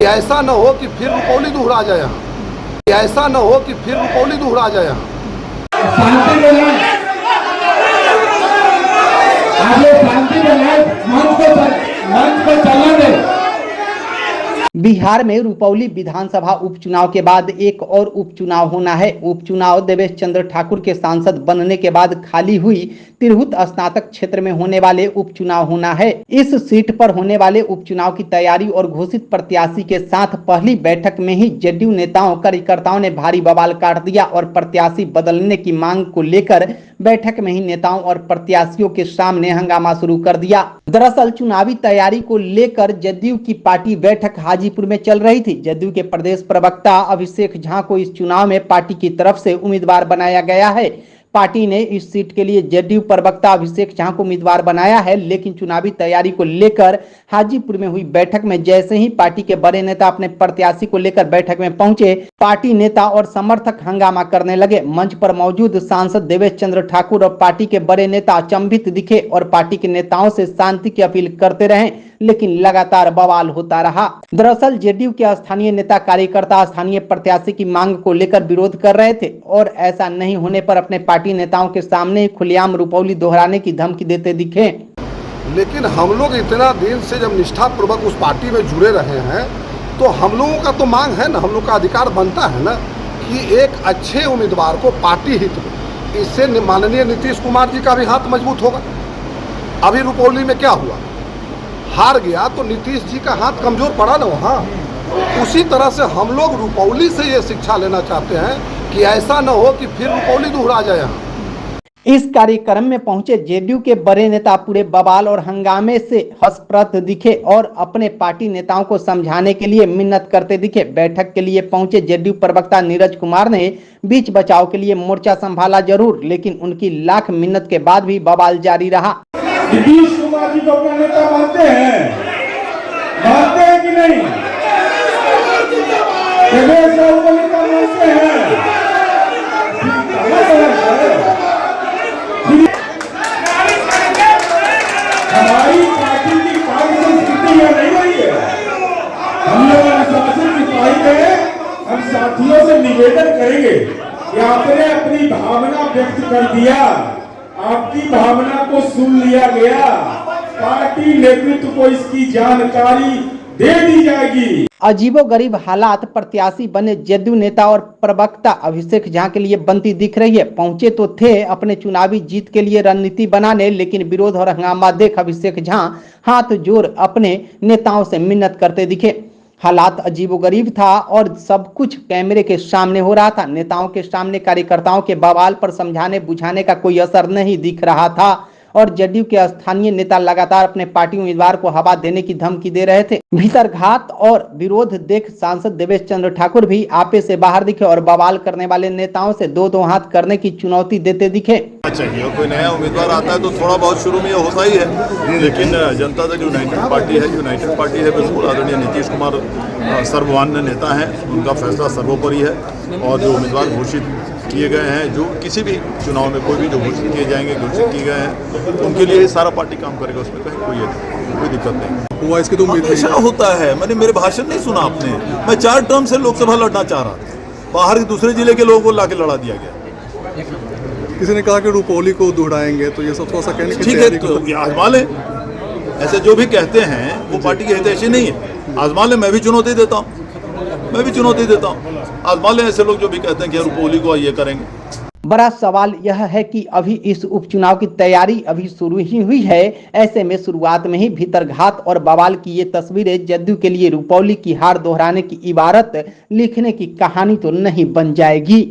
ऐसा न हो कि फिर रुपौली दोहरा जाए यहाँ, ऐसा न हो कि फिर रुपौली दोहरा जाए यहाँ। शांति बनाए, आप लोग शांति बनाए, मंच को चलने दें। बिहार में रुपौली विधानसभा उपचुनाव के बाद एक और उपचुनाव होना है। उपचुनाव देवेश चंद्र ठाकुर के सांसद बनने के बाद खाली हुई तिरहुत स्नातक क्षेत्र में होने वाले उपचुनाव होना है। इस सीट पर होने वाले उपचुनाव की तैयारी और घोषित प्रत्याशी के साथ पहली बैठक में ही जदयू नेताओं कार्यकर्ताओं ने भारी बवाल काट दिया और प्रत्याशी बदलने की मांग को लेकर बैठक में ही नेताओं और प्रत्याशियों के सामने हंगामा शुरू कर दिया। दरअसल चुनावी तैयारी को लेकर जदयू की पार्टी बैठक हाजीपुर में चल रही थी। जदयू के प्रदेश प्रवक्ता अभिषेक झा को इस चुनाव में पार्टी की तरफ से उम्मीदवार बनाया गया है। पार्टी ने इस सीट के लिए जदयू प्रवक्ता अभिषेक झा को उम्मीदवार बनाया है, लेकिन चुनावी तैयारी को लेकर हाजीपुर में हुई बैठक में जैसे ही पार्टी के बड़े नेता अपने प्रत्याशी को लेकर बैठक में पहुंचे, पार्टी नेता और समर्थक हंगामा करने लगे। मंच पर मौजूद सांसद देवेश चंद्र ठाकुर और पार्टी के बड़े नेता अचंभित दिखे और पार्टी के नेताओं से शांति की अपील करते रहे, लेकिन लगातार बवाल होता रहा। दरअसल जदयू के स्थानीय नेता कार्यकर्ता स्थानीय प्रत्याशी की मांग को लेकर विरोध कर रहे थे और ऐसा नहीं होने पर अपने पार्टी नेताओं के सामने खुलेआम रुपौली दोहराने की धमकी देते दिखे। लेकिन हम लोग इतना दिन से जब निष्ठापूर्वक उस पार्टी में जुड़े रहे हैं तो हम लोगों का तो मांग है ना, हम लोग का अधिकार बनता है ना कि एक अच्छे उम्मीदवार को पार्टी हित में, इससे माननीय नीतीश कुमार जी का भी हाथ मजबूत होगा। अभी रुपौली में क्या हुआ, हार गया तो नीतीश जी का हाथ कमजोर पड़ा ना वहाँ। उसी तरह से हम लोग रुपौली से ये शिक्षा लेना चाहते हैं कि ऐसा न हो कि फिर रुपौली दोहरा जाए यहाँ। इस कार्यक्रम में पहुंचे जदयू के बड़े नेता पूरे बवाल और हंगामे से हंसप्रद दिखे और अपने पार्टी नेताओं को समझाने के लिए मिन्नत करते दिखे। बैठक के लिए पहुंचे जदयू प्रवक्ता नीरज कुमार ने बीच बचाव के लिए मोर्चा संभाला जरूर, लेकिन उनकी लाख मिन्नत के बाद भी बवाल जारी रहा। नीतीश कुमार जी को अपना नेता मानते हैं कि नहीं? देवेश राहुल को नेता मानते हैं? हमारी पार्टी की कार्य संस्कृति यह नहीं रही है। हम लोग अनुशासन सिपाही में हम साथियों से निवेदन करेंगे कि आपने अपनी भावना व्यक्त कर दिया, आपकी भावना को सुन लिया गया, पार्टी नेतृत्व को इसकी जानकारी दे दी जाएगी। अजीबोगरीब हालात प्रत्याशी बने जदयू नेता और प्रवक्ता अभिषेक झा के लिए बनती दिख रही है। पहुंचे तो थे अपने चुनावी जीत के लिए रणनीति बनाने, लेकिन विरोध और हंगामा देख अभिषेक झा हाथ जोड़ अपने नेताओं से मिन्नत करते दिखे। हालात अजीबोगरीब था और सब कुछ कैमरे के सामने हो रहा था। नेताओं के सामने कार्यकर्ताओं के बवाल पर समझाने बुझाने का कोई असर नहीं दिख रहा था और जदयू के स्थानीय नेता लगातार अपने पार्टी उम्मीदवार को हवा देने की धमकी दे रहे थे। भीतरघात और विरोध देख सांसद देवेश चंद्र ठाकुर भी आपे से बाहर दिखे और बवाल करने वाले नेताओं से दो हाथ करने की चुनौती देते दिखे। चाहिए कोई नया उम्मीदवार आता है तो थोड़ा बहुत शुरू में होता ही है, लेकिन जनता दल यूनाइटेड पार्टी है बिल्कुल। आदरणीय नीतीश कुमार सर्वमान्य नेता हैं, उनका फैसला सर्वोपरि है और जो उम्मीदवार घोषित किए गए हैं, जो किसी भी चुनाव में कोई भी जो घोषित किए जाएंगे, घोषित किए गए हैं, उनके लिए सारा पार्टी काम करेगा, उसमें कहीं कोई दिक्कत नहीं हुआ। इसके तो हमेशा होता है। मैंने मेरे भाषण नहीं सुना आपने, मैं 4 टर्म से लोकसभा लड़ना चाह रहा था, बाहर दूसरे जिले के लोगों को ला के लड़ा दिया गया। किसी ने कहा कि रुपौली को दोहराएंगे, तो ये सब थोड़ा सा कहने की ठीक है, तो आजमा लें। ऐसे जो भी कहते हैं वो पार्टी के हितैषी नहीं है, आजमा लें। मैं भी चुनौती देता हूँ, आजमा लें। ऐसे लोग जो भी कहते हैं कि रुपौली को ये करेंगे। बड़ा सवाल यह है कि अभी इस उपचुनाव की तैयारी अभी शुरू ही हुई है। ऐसे में शुरुआत में ही भीतरघात और बवाल की ये तस्वीरें जदयू के लिए रुपौली की हार दोहराने की इबारत लिखने की कहानी तो नहीं बन जाएगी।